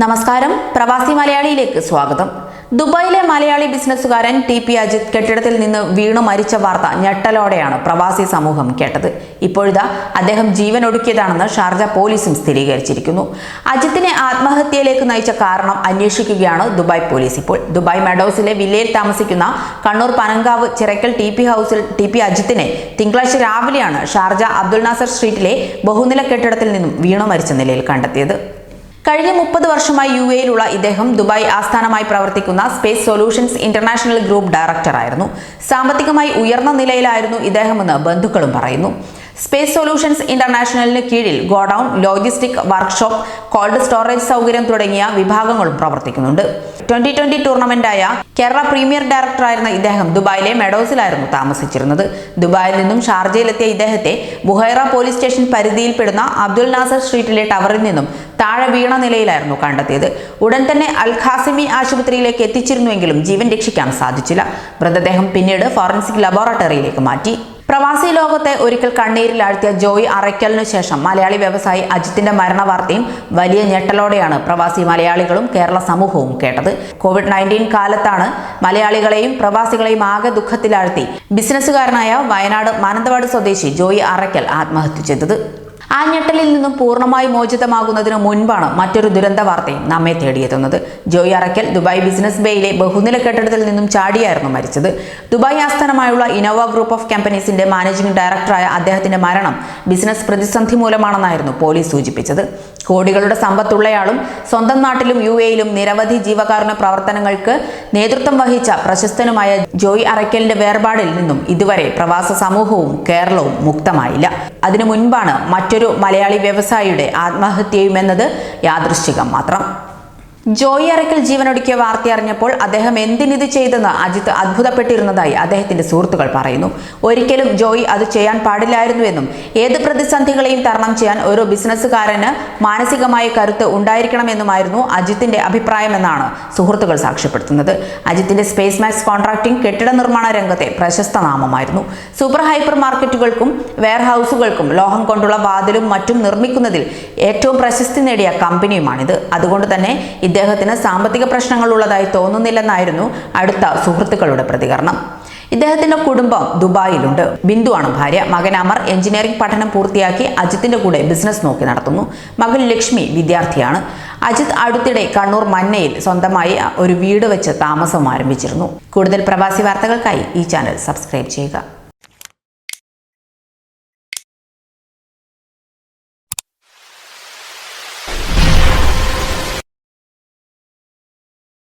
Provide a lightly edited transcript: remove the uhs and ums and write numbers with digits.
നമസ്കാരം, പ്രവാസി മലയാളിയിലേക്ക് സ്വാഗതം. ദുബായിലെ മലയാളി ബിസിനസ്സുകാരൻ ടി.പി. അജിത് കെട്ടിടത്തിൽ നിന്ന് വീണു മരിച്ച വാർത്ത ഞെട്ടലോടെയാണ് പ്രവാസി സമൂഹം കേട്ടത്. ഇപ്പോഴിതാ അദ്ദേഹം ജീവനൊടുക്കിയതാണെന്ന് ഷാർജ പോലീസും സ്ഥിരീകരിച്ചിരിക്കുന്നു. അജിത്തിനെ ആത്മഹത്യയിലേക്ക് നയിച്ച കാരണം അന്വേഷിക്കുകയാണ് ദുബായ് പോലീസ്. ഇപ്പോൾ ദുബായ് മെഡോസിലെ വില്ലയിൽ താമസിക്കുന്ന കണ്ണൂർ പനങ്കാവ് ചിറക്കൽ ടി.പി. ഹൗസിൽ ടി.പി. അജിത്തിനെ തിങ്കളാഴ്ച രാവിലെയാണ് ഷാർജ അബ്ദുൽ നാസർ സ്ട്രീറ്റിലെ ബഹുനില കെട്ടിടത്തിൽ നിന്നും വീണു മരിച്ച നിലയിൽ കണ്ടെത്തിയത്. കഴിഞ്ഞ 30 വർഷമായി യുഎയിലുള്ള ഇദ്ദേഹം ദുബായ് ആസ്ഥാനമായി പ്രവർത്തിക്കുന്ന സ്പേസ് സൊല്യൂഷൻസ് ഇന്റർനാഷണൽ ഗ്രൂപ്പ് ഡയറക്ടറായിരുന്നു. സാമ്പത്തികമായി ഉയർന്ന നിലയിലായിരുന്നു ഇദ്ദേഹമെന്ന് ബന്ധുക്കളും പറയുന്നു. സ്പേസ് സൊല്യൂഷൻസ് ഇന്റർനാഷണലിന് കീഴിൽ godown, logistic, workshop, cold storage സൗകര്യം തുടങ്ങിയ വിഭാഗങ്ങളും പ്രവർത്തിക്കുന്നുണ്ട്. 2020 ടൂർണമെന്റായ കേരള പ്രീമിയർ ഡയറക്ടറായിരുന്ന ഇദ്ദേഹം ദുബായിലെ മെഡോസിലായിരുന്നു താമസിച്ചിരുന്നത്. ദുബായിൽ നിന്നും ഷാർജയിലെത്തിയ ഇദ്ദേഹത്തെ ബുഹൈറ പോലീസ് സ്റ്റേഷൻ പരിധിയിൽപ്പെടുന്ന അബ്ദുൽ നാസർ സ്ട്രീറ്റിലെ ടവറിൽ നിന്നും താഴെ വീണ നിലയിലായിരുന്നു കണ്ടെത്തിയത്. ഉടൻ തന്നെ അൽ ഖാസിമി ആശുപത്രിയിലേക്ക് എത്തിച്ചിരുന്നുവെങ്കിലും ജീവൻ രക്ഷിക്കാൻ സാധിച്ചില്ല. മൃതദേഹം പിന്നീട് ഫോറൻസിക് ലബോറട്ടറിയിലേക്ക് മാറ്റി. പ്രവാസി ലോകത്തെ ഒരിക്കൽ കണ്ണീരിലാഴ്ത്തിയ ജോയ് അറയ്ക്കലിനു ശേഷം മലയാളി വ്യവസായി അജിത്തിന്റെ മരണവാർത്തയും വലിയ ഞെട്ടലോടെയാണ് പ്രവാസി മലയാളികളും കേരള സമൂഹവും കേട്ടത്. COVID-19 കാലത്താണ് മലയാളികളെയും പ്രവാസികളെയും ആകെ ദുഃഖത്തിലാഴ്ത്തി ബിസിനസ്സുകാരനായ വയനാട് മാനന്തവാടി സ്വദേശി ജോയ് അറയ്ക്കൽ ആത്മഹത്യ ചെയ്തത്. ആ ഞെട്ടലിൽ നിന്നും പൂർണ്ണമായി മോചിതമാകുന്നതിന് മുൻപാണ് മറ്റൊരു ദുരന്ത വാർത്തയും നമ്മെ തേടിയെത്തുന്നത്. ജോയ് അറയ്ക്കൽ ദുബായ് ബിസിനസ് ബേയിലെ ബഹുനില കെട്ടിടത്തിൽ നിന്നും ചാടിയായിരുന്നു മരിച്ചത്. ദുബായ് ആസ്ഥാനമായുള്ള ഇനോവ ഗ്രൂപ്പ് ഓഫ് കമ്പനീസിന്റെ മാനേജിംഗ് ഡയറക്ടറായ അദ്ദേഹത്തിന്റെ മരണം ബിസിനസ് പ്രതിസന്ധി മൂലമാണെന്നായിരുന്നു പോലീസ് സൂചിപ്പിച്ചത്. കോടികളുടെ സമ്പത്തുള്ളയാളും സ്വന്തം നാട്ടിലും യുഎയിലും നിരവധി ജീവകാരുണ്യ പ്രവർത്തനങ്ങൾക്ക് നേതൃത്വം വഹിച്ച പ്രശസ്തനുമായ ജോയ് അറയ്ക്കലിന്റെ വേർപാടിൽ നിന്നും ഇതുവരെ പ്രവാസ സമൂഹവും കേരളവും മുക്തമായില്ല. അതിനു മുൻപാണ് മറ്റൊരു മലയാളി വ്യവസായിയുടെ ആത്മഹത്യയുമെന്നത് യാദൃശ്ചികം മാത്രം. ജോയ് അറയ്ക്കൽ ജീവനൊടുക്കിയ വാർത്ത അറിഞ്ഞപ്പോൾ അദ്ദേഹം എന്തിനിത് ചെയ്തെന്ന് അജിത്ത് അത്ഭുതപ്പെട്ടിരുന്നതായി അദ്ദേഹത്തിന്റെ സുഹൃത്തുക്കൾ പറയുന്നു. ഒരിക്കലും ജോയ് അത് ചെയ്യാൻ പാടില്ലായിരുന്നുവെന്നും ഏത് പ്രതിസന്ധികളെയും തരണം ചെയ്യാൻ ഓരോ ബിസിനസ്സുകാരന് മാനസികമായ കരുത്ത് ഉണ്ടായിരിക്കണമെന്നുമായിരുന്നു അജിത്തിന്റെ അഭിപ്രായമെന്നാണ് സുഹൃത്തുക്കൾ സാക്ഷ്യപ്പെടുത്തുന്നത്. അജിത്തിന്റെ സ്പേസ് മാക്സ് കോൺട്രാക്ടിംഗ് കെട്ടിട നിർമ്മാണ രംഗത്തെ പ്രശസ്ത നാമമായിരുന്നു. സൂപ്പർ ഹൈപ്പർ മാർക്കറ്റുകൾക്കും വെയർ ഹൗസുകൾക്കും ലോഹം കൊണ്ടുള്ള വാതിലും മറ്റും നിർമ്മിക്കുന്നതിൽ ഏറ്റവും പ്രശസ്തി നേടിയ കമ്പനിയുമാണിത്. അതുകൊണ്ട് തന്നെ ഇദ്ദേഹത്തിന് സാമ്പത്തിക പ്രശ്നങ്ങൾ ഉള്ളതായി തോന്നുന്നില്ലെന്നായിരുന്നു അടുത്ത സുഹൃത്തുക്കളുടെ പ്രതികരണം. ഇദ്ദേഹത്തിന്റെ കുടുംബം ദുബായിലുണ്ട്. ബിന്ദുവാണ് ഭാര്യ. മകൻ അമർ എഞ്ചിനീയറിംഗ് പഠനം പൂർത്തിയാക്കി അജിത്തിന്റെ കൂടെ ബിസിനസ് നോക്കി നടത്തുന്നു. മകൾ ലക്ഷ്മി വിദ്യാർത്ഥിയാണ്. അജിത് അടുത്തിടെ കണ്ണൂർ മന്നയിൽ സ്വന്തമായി ഒരു വീട് വെച്ച് താമസം ആരംഭിച്ചിരുന്നു. കൂടുതൽ പ്രവാസി വാർത്തകൾക്കായി ഈ ചാനൽ സബ്സ്ക്രൈബ് ചെയ്യുക.